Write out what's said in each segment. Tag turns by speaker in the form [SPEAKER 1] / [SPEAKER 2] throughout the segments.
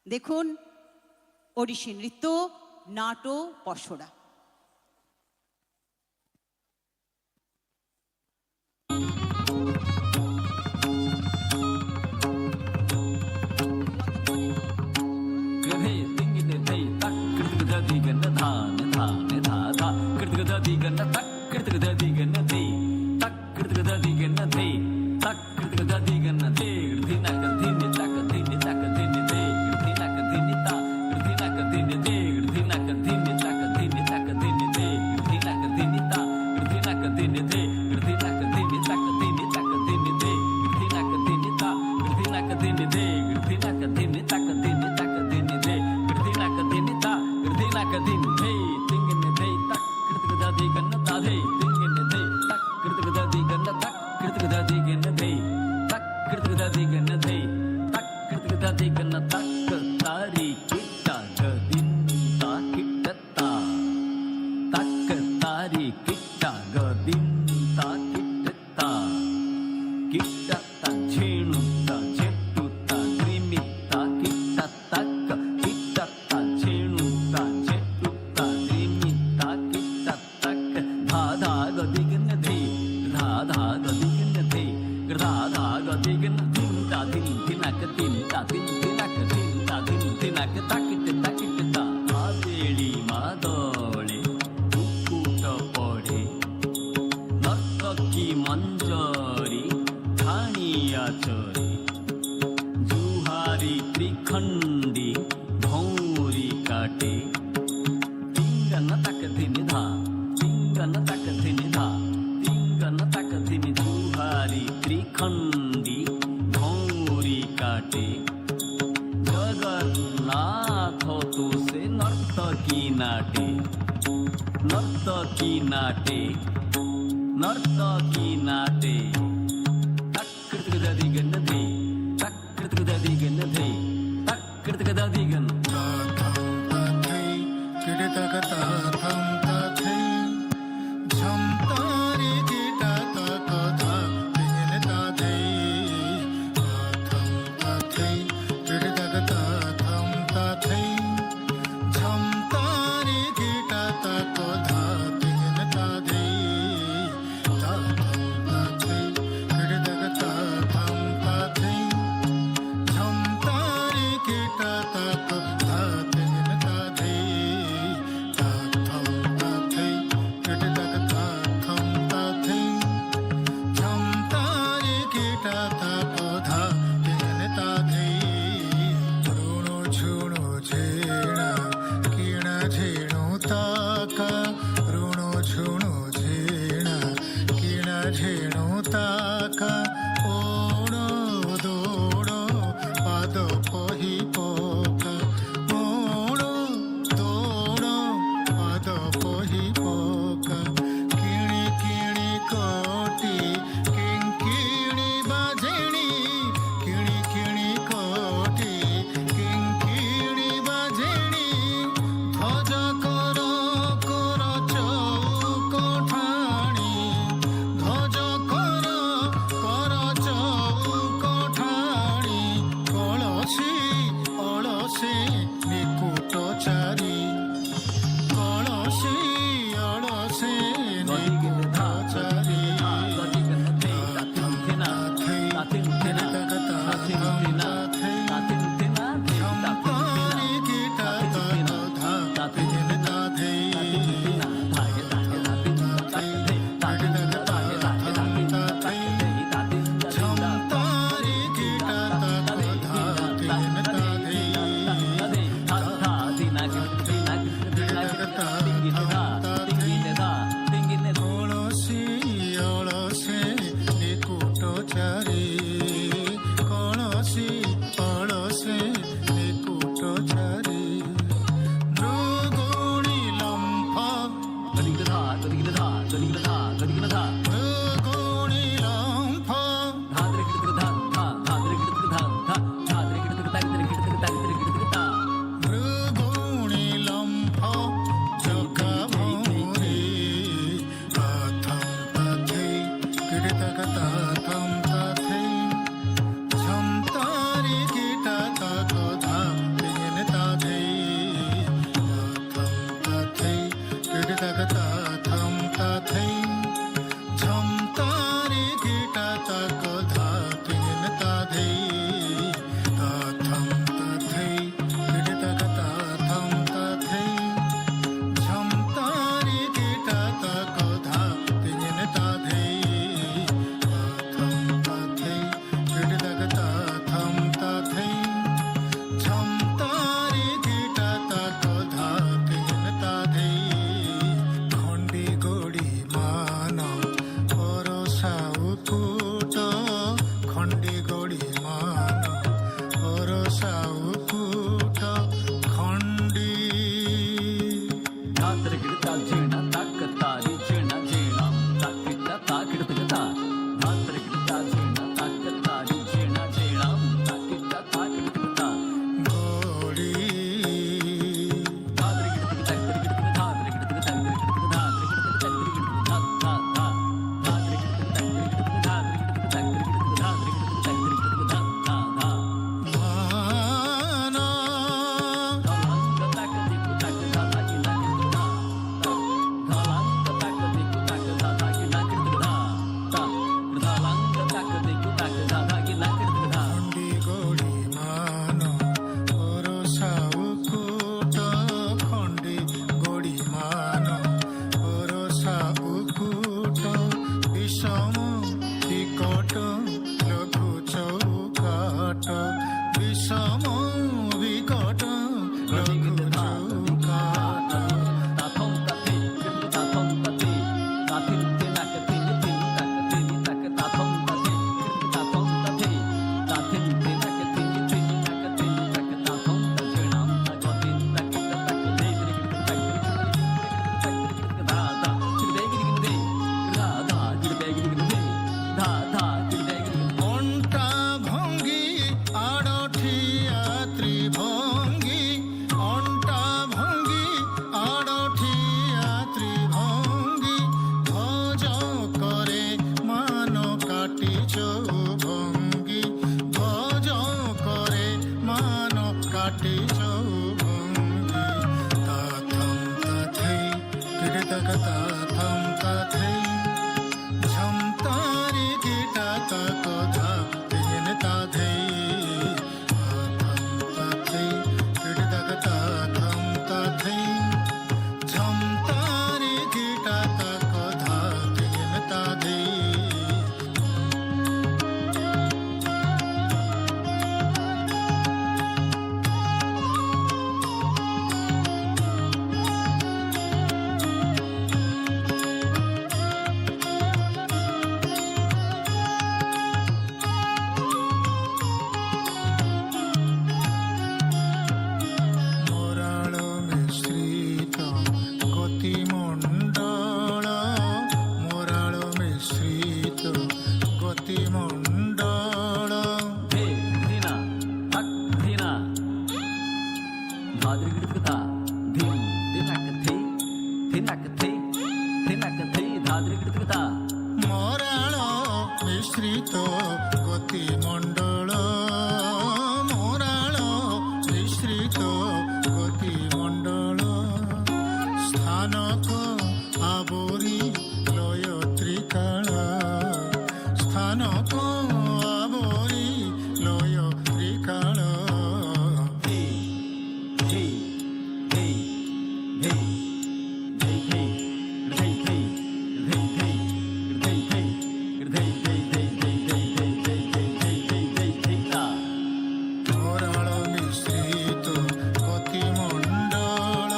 [SPEAKER 1] দেখুন ওড়িশি নৃত্য নাটো পশরা।
[SPEAKER 2] কাটে চৌভঙ্গি তাথম তাথৈ কিড়তক তাথম তাথৈ ঝমতারি গিটা তক ধা তিন তাথৈ তাথম তাথৈ কিড়তক তাথম তাথৈ ঝমতারি গিটা তক ধা তিন তাথৈ গতিমণ্ডল মোরাল মিশ্রিত গতিমণ্ডল
[SPEAKER 3] ধে ধিনা হট ধিনা ধাদ্রিগৃতকতা ধিন ধিনাক থে ধিনাক থে ধিনাক থে ধাদ্রিগৃতকতা
[SPEAKER 2] মোরাল মিশ্রিত গতিমণ্ডল মোরাল মিশ্রিত গতিমণ্ডল স্থানক আবরি লয় ত্রিকাল স্থানক আবরি লয় ত্রিকাল
[SPEAKER 3] ধে ধে ধে ধে ধে ধে ধে ধে ধে ধে ধে
[SPEAKER 2] মোরাল মিশ্রিত গতিমণ্ডল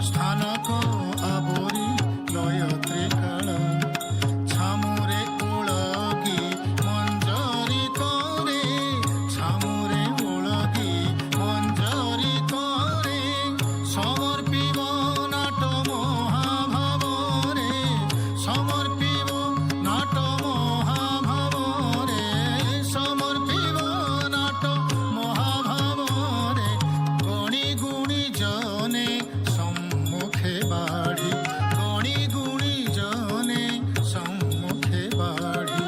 [SPEAKER 2] স্থানক আবরি লয় ত্রিকাল ছামুরে উলগি মঞ্জরি করে ছামুরে উলগি মঞ্জরি করে সমর্পিব নাট মহাভাবরে সমর্পিব নাট মহাভাবরে সমর্পিব নাট মহাভাবরে গণি গুণি জনে সম্মুখে বাড়ি গণি গুণি জনে সম্মুখে বাড়ি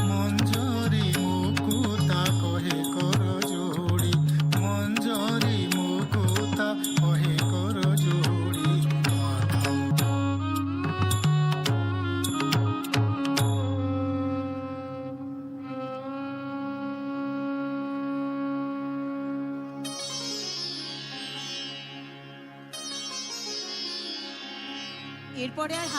[SPEAKER 2] মঞ্জরি মুকুতা কহে কর যোড়ি মঞ্জরি মুকুতা কহে কর যোড়ি
[SPEAKER 1] এরপরে আর